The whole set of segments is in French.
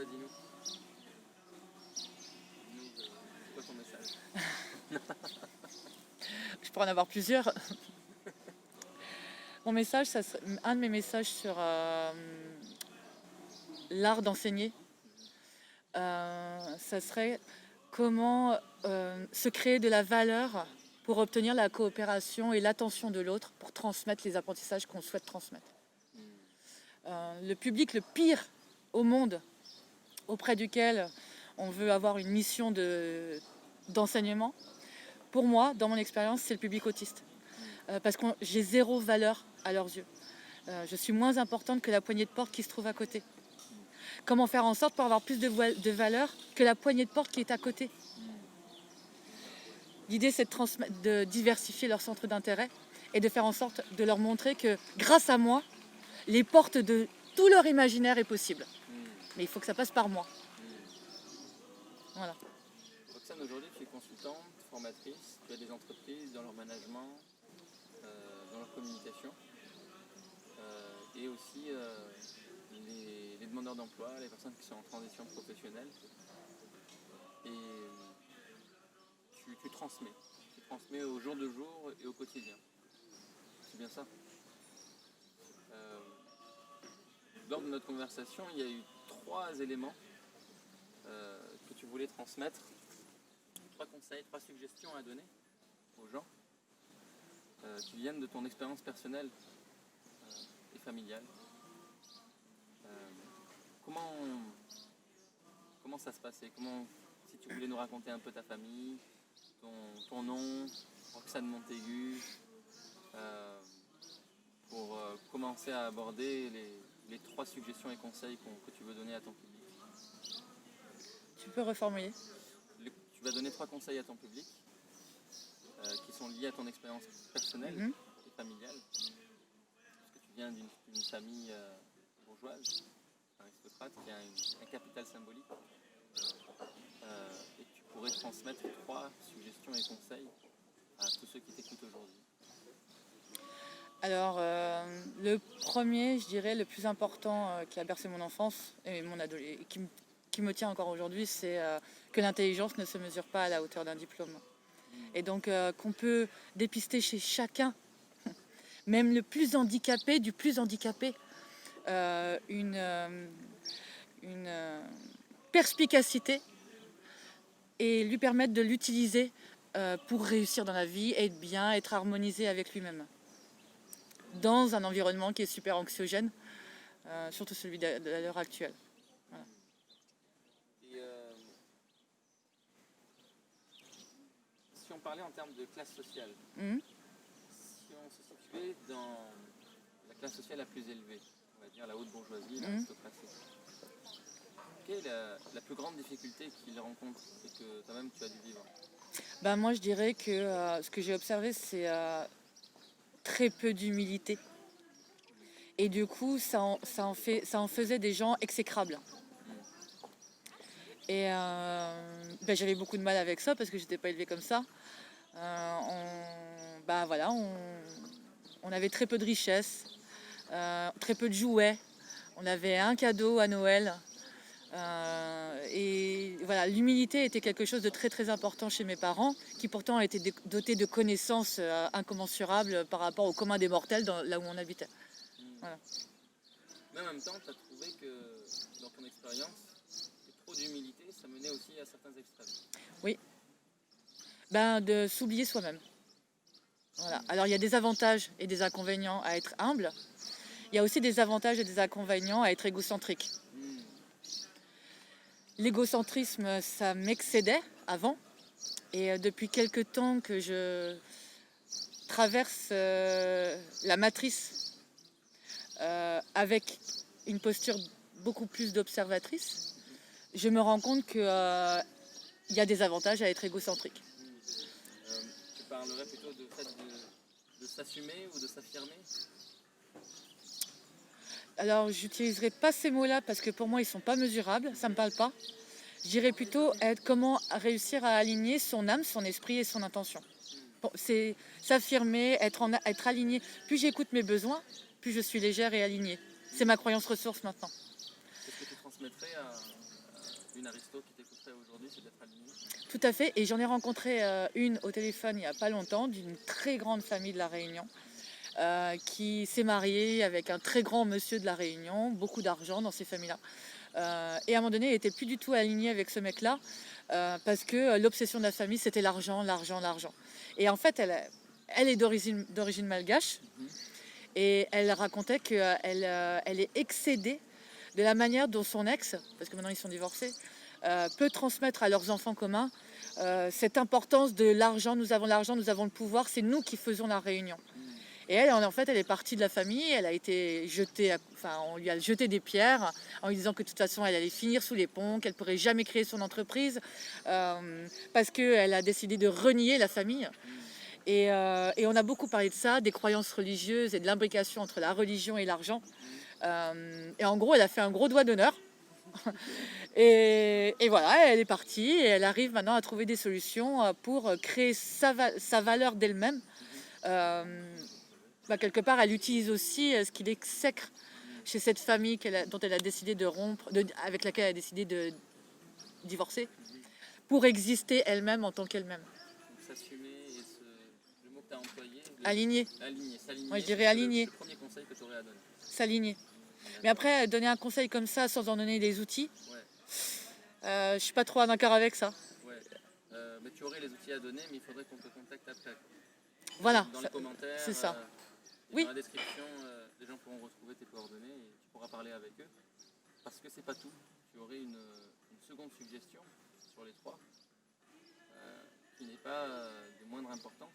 dis-nous. C'est quoi ton message? Je pourrais en avoir plusieurs. Mon message, ça serait, un de mes messages sur l'art d'enseigner, ça serait comment se créer de la valeur pour obtenir la coopération et l'attention de l'autre pour transmettre les apprentissages qu'on souhaite transmettre. Le public le pire au monde auprès duquel on veut avoir une mission d'enseignement, pour moi, dans mon expérience, c'est le public autiste. Parce que j'ai zéro valeur à leurs yeux. Je suis moins importante que la poignée de porte qui se trouve à côté. Comment faire en sorte pour avoir plus de valeur que la poignée de porte qui est à côté? L'idée, c'est de diversifier leur centre d'intérêt et de faire en sorte de leur montrer que, grâce à moi, les portes de tout leur imaginaire est possible. Mais il faut que ça passe par moi. Voilà. Roxane, aujourd'hui, tu es consultante, formatrice, tu as des entreprises dans leur management, dans leur communication, et aussi les demandeurs d'emploi, les personnes qui sont en transition professionnelle. Et tu transmets. Tu transmets au jour le jour et au quotidien. C'est bien ça? Lors de notre conversation, il y a eu 3 éléments que tu voulais transmettre. 3 conseils, 3 suggestions à donner aux gens qui viennent de ton expérience personnelle et familiale. Comment ça se passait? Si tu voulais nous raconter un peu ta famille, ton nom, Roxane Montaigu, pour commencer à aborder les 3 suggestions et conseils que tu veux donner à ton public. Tu peux reformuler? Tu vas donner 3 conseils à ton public qui sont liés à ton expérience personnelle et familiale. Parce que tu viens d'une famille bourgeoise, aristocrate, qui a un capital symbolique. Et tu pourrais transmettre 3 suggestions et conseils à tous ceux qui t'écoutent aujourd'hui. Alors, le premier, je dirais, le plus important qui a bercé mon enfance et qui me tient encore aujourd'hui, c'est que l'intelligence ne se mesure pas à la hauteur d'un diplôme. Et donc, qu'on peut dépister chez chacun, même le plus handicapé, du plus handicapé, une perspicacité et lui permettre de l'utiliser pour réussir dans la vie, être bien, être harmonisé avec lui-même. Dans un environnement qui est super anxiogène, surtout celui de l'heure actuelle. Voilà. Et si on parlait en termes de classe sociale, si on se situait dans la classe sociale la plus élevée, on va dire la haute bourgeoisie, l'aristocratie, quelle est la plus grande difficulté qu'ils rencontrent et que toi-même tu as dû vivre? Moi, je dirais que ce que j'ai observé, c'est très peu d'humilité. Et du coup, ça en faisait des gens exécrables. Et j'avais beaucoup de mal avec ça parce que j'étais pas élevée comme ça. On avait très peu de richesses, très peu de jouets. On avait un cadeau à Noël. Et voilà, l'humilité était quelque chose de très très important chez mes parents, qui pourtant étaient dotés de connaissances incommensurables par rapport au commun des mortels là où on habitait. Voilà. Mais en même temps, tu as trouvé que dans ton expérience, trop d'humilité, ça menait aussi à certains extrêmes. Oui. De s'oublier soi-même. Voilà. Alors il y a des avantages et des inconvénients à être humble. Il y a aussi des avantages et des inconvénients à être égocentrique. L'égocentrisme, ça m'excédait avant. Et depuis quelque temps que je traverse la matrice avec une posture beaucoup plus d'observatrice, je me rends compte qu'il y a des avantages à être égocentrique. Tu parlerais plutôt de fait de s'assumer ou de s'affirmer? Alors, j'utiliserai pas ces mots-là parce que pour moi, ils sont pas mesurables, ça me parle pas. Je dirais plutôt comment réussir à aligner son âme, son esprit et son intention. Bon, c'est s'affirmer, être aligné. Plus j'écoute mes besoins, plus je suis légère et alignée. C'est ma croyance ressource maintenant. Qu'est-ce que tu transmettrais une aristo qui t'écouterait aujourd'hui, c'est d'être aligné. Tout à fait. Et j'en ai rencontré une au téléphone il n'y a pas longtemps, d'une très grande famille de La Réunion, qui s'est mariée avec un très grand monsieur de La Réunion, beaucoup d'argent dans ces familles-là. Et à un moment donné, elle n'était plus du tout alignée avec ce mec-là, parce que l'obsession de la famille, c'était l'argent, l'argent, l'argent. Et en fait, elle est d'origine malgache, et elle racontait qu'elle elle est excédée de la manière dont son ex, parce que maintenant ils sont divorcés, peut transmettre à leurs enfants communs cette importance de l'argent, nous avons le pouvoir, c'est nous qui faisons la réunion. Et elle, en fait, elle est partie de la famille, elle a été jetée, on lui a jeté des pierres en lui disant que de toute façon, elle allait finir sous les ponts, qu'elle pourrait jamais créer son entreprise, parce qu'elle a décidé de renier la famille. Et on a beaucoup parlé de ça, des croyances religieuses et de l'imbrication entre la religion et l'argent. Et en gros, elle a fait un gros doigt d'honneur. Et voilà, elle est partie et elle arrive maintenant à trouver des solutions pour créer sa valeur d'elle-même. Quelque part, elle utilise aussi ce qu'il exècre chez cette famille dont elle a décidé de rompre, avec laquelle elle a décidé de divorcer, pour exister elle-même en tant qu'elle-même. S'assumer et le mot que tu as employé. Aligner. S'aligner. Moi, je dirais aligner. Le premier conseil que tu aurais à donner. S'aligner. Mais après, donner un conseil comme ça sans en donner les outils, je suis pas trop en accord avec ça. Ouais. Mais tu aurais les outils à donner, mais il faudrait qu'on te contacte après. Voilà. Dans les commentaires. C'est ça. Dans la description, les gens pourront retrouver tes coordonnées et tu pourras parler avec eux. Parce que c'est pas tout. Tu aurais une seconde suggestion sur les trois, qui n'est pas de moindre importance.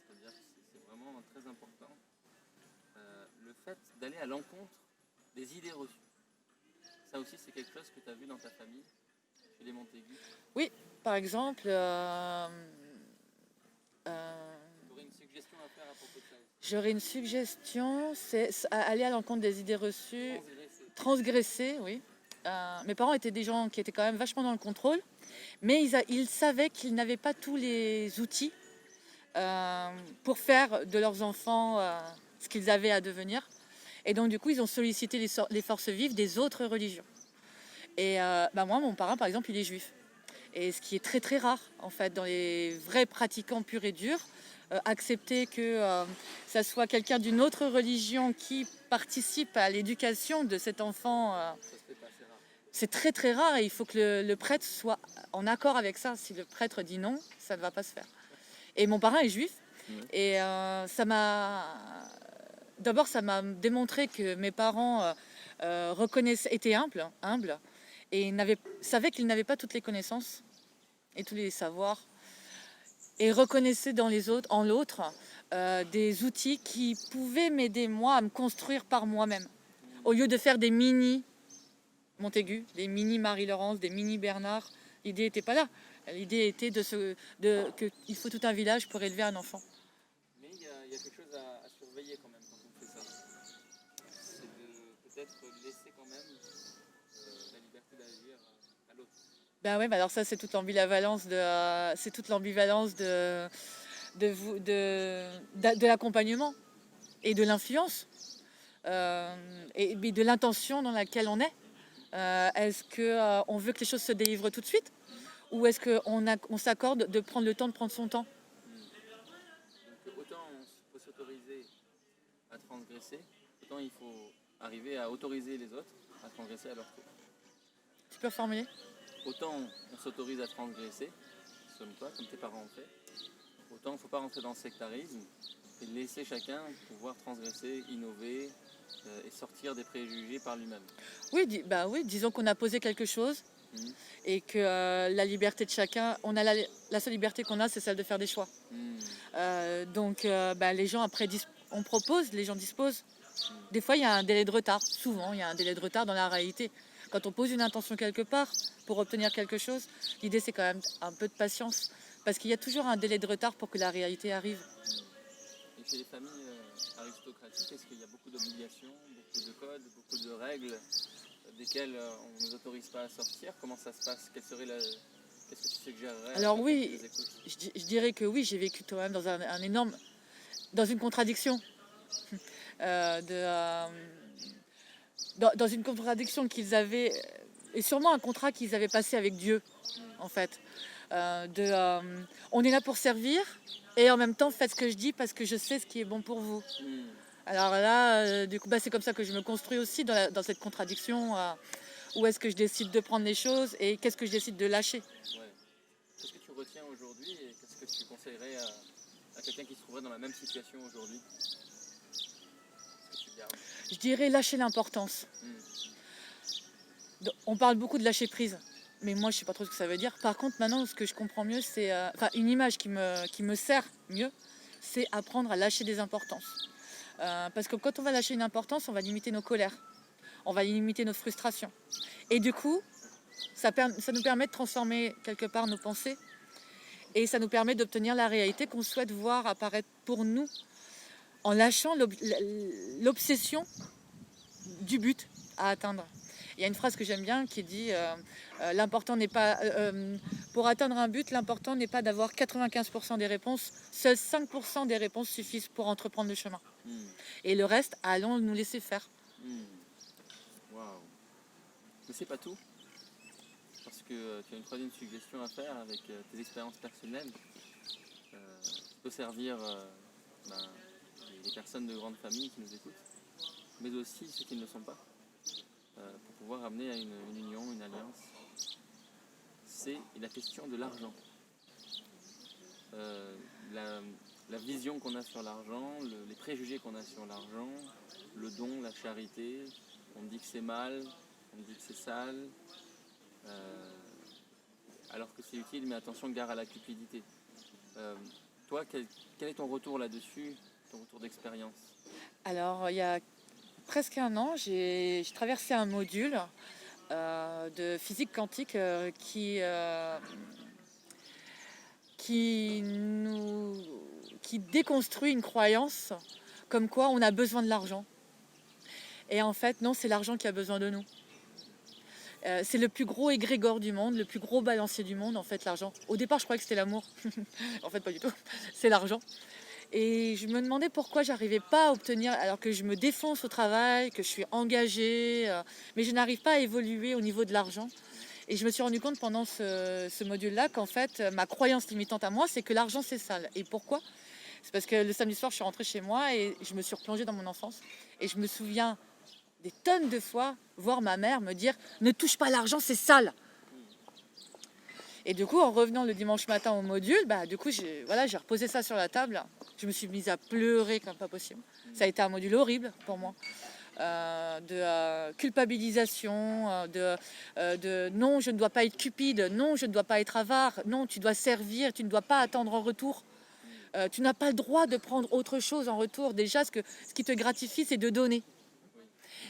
C'est-à-dire que c'est vraiment très important. Le fait d'aller à l'encontre des idées reçues. Ça aussi, c'est quelque chose que tu as vu dans ta famille, chez les Montaigu. Oui, par exemple... Tu aurais une suggestion à faire à propos de ça aussi. J'aurais une suggestion, c'est aller à l'encontre des idées reçues, transgresser, oui. Mes parents étaient des gens qui étaient quand même vachement dans le contrôle, mais ils savaient qu'ils n'avaient pas tous les outils pour faire de leurs enfants ce qu'ils avaient à devenir. Et donc, du coup, ils ont sollicité les forces vives des autres religions. Et moi, mon parrain, par exemple, il est juif. Et ce qui est très, très rare, en fait, dans les vrais pratiquants purs et durs, accepter que ça soit quelqu'un d'une autre religion qui participe à l'éducation de cet enfant, c'est très, très rare. Et il faut que le prêtre soit en accord avec ça. Si le prêtre dit non, ça ne va pas se faire. Et mon parrain est juif. Et ça m'a démontré que mes parents étaient humbles et savaient qu'ils n'avaient pas toutes les connaissances et tous les savoirs, et reconnaissaient en l'autre des outils qui pouvaient m'aider moi à me construire par moi-même, au lieu de faire des mini Montaigu, des mini Marie-Laurence, des mini Bernard. L'idée n'était pas là. L'idée était qu'il faut tout un village pour élever un enfant. Mais il y a quelque chose à surveiller quand même quand on fait ça. C'est de peut-être laisser quand même la liberté d'agir à l'autre. Ben ouais, alors ça c'est toute l'ambivalence de l'accompagnement et de l'influence et de l'intention dans laquelle on est. Est-ce qu'on veut que les choses se délivrent tout de suite, ou est-ce qu'on s'accorde de prendre le temps de prendre son temps? Donc autant on peut s'autoriser à transgresser, autant il faut arriver à autoriser les autres à transgresser à leur tour. Tu peux reformuler? Autant on s'autorise à transgresser, comme toi, comme tes parents ont fait, autant il ne faut pas rentrer dans le sectarisme et laisser chacun pouvoir transgresser, innover et sortir des préjugés par lui-même. Oui, disons qu'on a posé quelque chose et que la liberté de chacun, la seule liberté qu'on a, c'est celle de faire des choix. Donc les gens après on propose, les gens disposent. Des fois il y a un délai de retard, souvent il y a un délai de retard dans la réalité. Quand on pose une intention quelque part pour obtenir quelque chose, l'idée c'est quand même un peu de patience, parce qu'il y a toujours un délai de retard pour que la réalité arrive. Et chez les familles aristocratiques, est-ce qu'il y a beaucoup d'obligations, beaucoup de codes, beaucoup de règles desquelles on ne nous autorise pas à sortir? Comment ça se passe? Qu'est-ce que tu suggérerais? Alors oui, je dirais que oui, j'ai vécu quand même dans une contradiction. Dans une contradiction qu'ils avaient et sûrement un contrat qu'ils avaient passé avec Dieu, en fait. On est là pour servir, et en même temps, faites ce que je dis parce que je sais ce qui est bon pour vous. Alors là, du coup, c'est comme ça que je me construis aussi dans cette contradiction. Où est-ce que je décide de prendre les choses et qu'est-ce que je décide de lâcher. Ouais. Qu'est-ce que tu retiens aujourd'hui et qu'est-ce que tu conseillerais à quelqu'un qui se trouverait dans la même situation aujourd'hui? Qu'est-ce que tu gardes? Je dirais lâcher l'importance. On parle beaucoup de lâcher prise, mais moi je sais pas trop ce que ça veut dire. Par contre, maintenant, ce que je comprends mieux, c'est une image qui me sert mieux, c'est apprendre à lâcher des importances. Parce que quand on va lâcher une importance, on va limiter nos colères, on va limiter nos frustrations. Et du coup, ça nous permet de transformer quelque part nos pensées et ça nous permet d'obtenir la réalité qu'on souhaite voir apparaître pour nous en lâchant l'obsession du but à atteindre. Il y a une phrase que j'aime bien qui dit l'important n'est pas pour atteindre un but, l'important n'est pas d'avoir 95% des réponses, seuls 5% des réponses suffisent pour entreprendre le chemin. Et le reste, allons nous laisser faire. Waouh. Mais c'est pas tout, parce que tu as une troisième suggestion à faire avec tes expériences personnelles qui peut servir les personnes de grande famille qui nous écoutent, mais aussi ceux qui ne le sont pas, pour pouvoir amener à une union, une alliance. C'est la question de l'argent. La vision qu'on a sur l'argent, les préjugés qu'on a sur l'argent, le don, la charité. On dit que c'est mal, on dit que c'est sale, alors que c'est utile, mais attention, gare à la cupidité. Toi, quel est ton retour là-dessus, ton retour d'expérience? Alors, il y a presque un an, j'ai traversé un module de physique quantique qui déconstruit une croyance comme quoi on a besoin de l'argent. Et en fait, non, c'est l'argent qui a besoin de nous. C'est le plus gros égrégore du monde, le plus gros balancier du monde, en fait, l'argent. Au départ, je croyais que c'était l'amour. En fait, pas du tout. C'est l'argent. Et je me demandais pourquoi j'arrivais pas à obtenir, alors que je me défonce au travail, que je suis engagée, mais je n'arrive pas à évoluer au niveau de l'argent. Et je me suis rendu compte pendant ce module-là qu'en fait, ma croyance limitante à moi, c'est que l'argent, c'est sale. Et pourquoi? C'est parce que le samedi soir, je suis rentrée chez moi et je me suis replongée dans mon enfance. Et je me souviens des tonnes de fois voir ma mère me dire « Ne touche pas l'argent, c'est sale !» Et du coup, en revenant le dimanche matin au module, j'ai reposé ça sur la table. Je me suis mise à pleurer comme pas possible. Ça a été un module horrible pour moi. De culpabilisation, de non, je ne dois pas être cupide, non, je ne dois pas être avare, non, tu dois servir, tu ne dois pas attendre en retour. Tu n'as pas le droit de prendre autre chose en retour. Déjà, ce qui te gratifie, c'est de donner.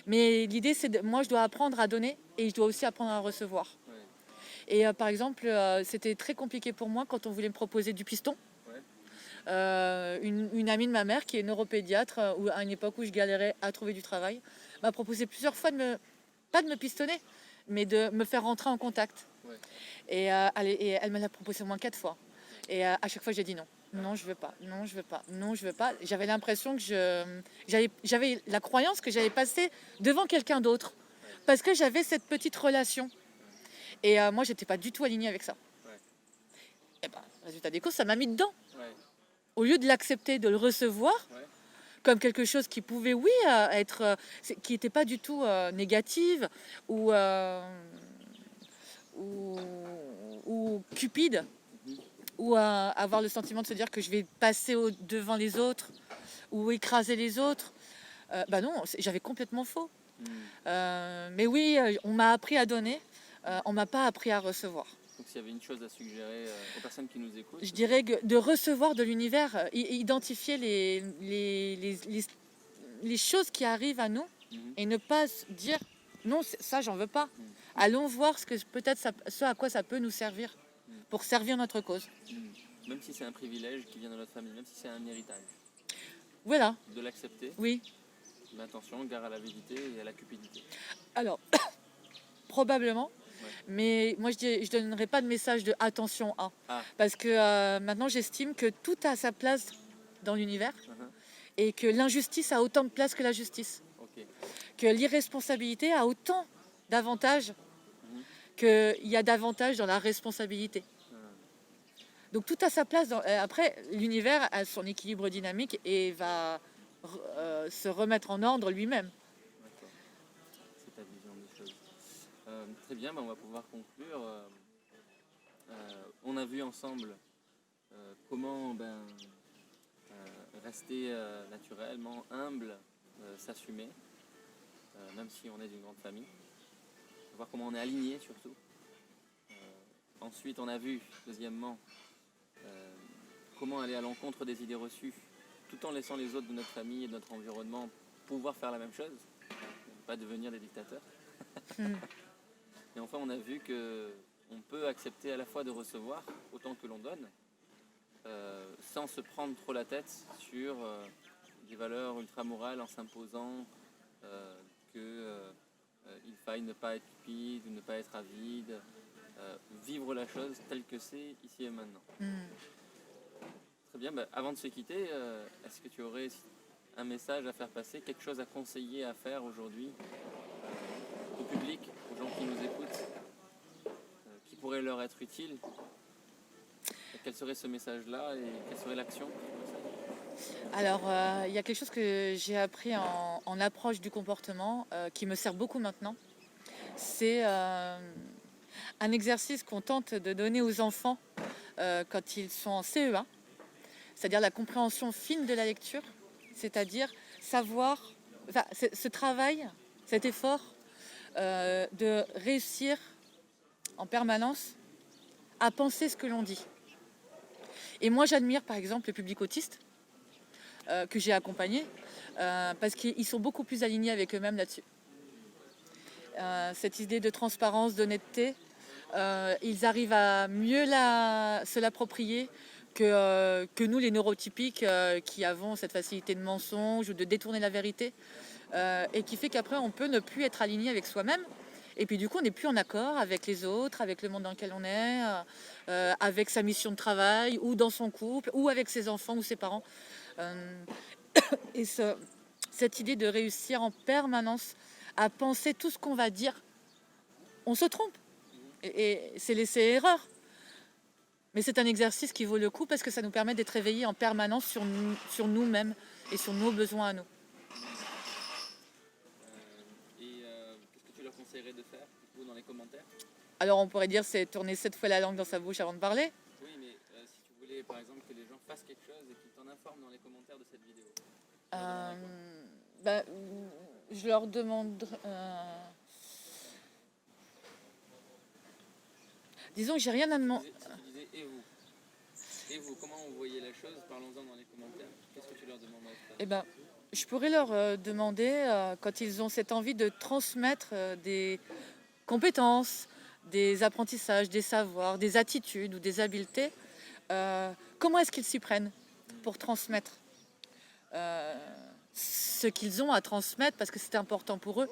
Mais l'idée, moi, je dois apprendre à donner et je dois aussi apprendre à recevoir. Et par exemple, c'était très compliqué pour moi quand on voulait me proposer du piston. Une amie de ma mère qui est neuropédiatre, à une époque où je galérais à trouver du travail, m'a proposé plusieurs fois pas de me pistonner, mais de me faire rentrer en contact. Et elle me l'a proposé au moins 4 fois. Et à chaque fois, j'ai dit non. Non, je veux pas. Non, je veux pas. Non, je veux pas. J'avais l'impression que j'avais la croyance que j'allais passer devant quelqu'un d'autre parce que j'avais cette petite relation. Et moi, j'étais pas du tout alignée avec ça. Et résultat des courses, ça m'a mis dedans. Au lieu de l'accepter, de le recevoir comme quelque chose qui pouvait, être, qui n'était pas du tout négative ou cupide. Ou avoir le sentiment de se dire que je vais passer devant les autres ou écraser les autres. Non, j'avais complètement faux. Mais oui, on m'a appris à donner, on m'a pas appris à recevoir. Donc s'il y avait une chose à suggérer aux personnes qui nous écoutent, je dirais que de recevoir de l'univers, identifier les choses qui arrivent à nous et ne pas dire non, ça j'en veux pas. Allons voir ce à quoi ça peut nous servir. Pour servir notre cause. Même si c'est un privilège qui vient de notre famille, même si c'est un héritage. Voilà. De l'accepter. Oui. Mais attention, gare à l'avidité et à la cupidité. Alors, probablement. Mais moi, je ne donnerai pas de message de attention à. Parce que maintenant, j'estime que tout a sa place dans l'univers et que l'injustice a autant de place que la justice. Que l'irresponsabilité a autant d'avantages qu'il y a davantage dans la responsabilité. Donc tout a sa place. Après, l'univers a son équilibre dynamique et va se remettre en ordre lui-même. D'accord. C'est ta vision des choses. Très bien, on va pouvoir conclure. On a vu ensemble comment rester naturellement humble, s'assumer, même si on est d'une grande famille. Voir comment on est aligné surtout. Ensuite, on a vu, deuxièmement, comment aller à l'encontre des idées reçues, tout en laissant les autres de notre famille et de notre environnement pouvoir faire la même chose, pas devenir des dictateurs. Et enfin, on a vu qu'on peut accepter à la fois de recevoir autant que l'on donne, sans se prendre trop la tête sur des valeurs ultramorales en s'imposant qu'il faille ne pas être cupide ou ne pas être avide, vivre la chose telle que c'est ici et maintenant. Très bien, avant de se quitter, est-ce que tu aurais un message à faire passer, quelque chose à conseiller à faire aujourd'hui au public, aux gens qui nous écoutent, qui pourrait leur être utile? Quel serait ce message-là et quelle serait l'action? Alors, il y a quelque chose que j'ai appris en approche du comportement qui me sert beaucoup maintenant. C'est un exercice qu'on tente de donner aux enfants quand ils sont en CE1, c'est-à-dire la compréhension fine de la lecture, c'est-à-dire savoir, ce travail, cet effort de réussir en permanence à penser ce que l'on dit. Et moi, j'admire par exemple le public autiste que j'ai accompagné parce qu'ils sont beaucoup plus alignés avec eux-mêmes là-dessus. Cette idée de transparence, d'honnêteté, ils arrivent à mieux se l'approprier que nous, les neurotypiques, qui avons cette facilité de mensonge ou de détourner la vérité, et qui fait qu'après, on peut ne plus être aligné avec soi-même. Et puis du coup, on n'est plus en accord avec les autres, avec le monde dans lequel on est, avec sa mission de travail, ou dans son couple, ou avec ses enfants ou ses parents. Et cette idée de réussir en permanence à penser tout ce qu'on va dire, on se trompe. Et c'est laisser erreur. Mais c'est un exercice qui vaut le coup parce que ça nous permet d'être éveillés en permanence sur nous-mêmes et sur nos besoins à nous. Qu'est-ce que tu leur conseillerais de faire du coup, dans les commentaires? Alors on pourrait dire c'est tourner 7 fois la langue dans sa bouche avant de parler. Oui, mais si tu voulais par exemple que les gens fassent quelque chose et qu'ils t'en informent dans les commentaires de cette vidéo. Je leur demande. Disons que j'ai rien à demander. Si tu disais et vous, comment vous voyez la chose? Parlons-en dans les commentaires. Qu'est-ce que tu leur demanderais? Je pourrais leur demander, quand ils ont cette envie de transmettre des compétences, des apprentissages, des savoirs, des attitudes ou des habiletés, comment est-ce qu'ils s'y prennent pour transmettre ce qu'ils ont à transmettre parce que c'est important pour eux.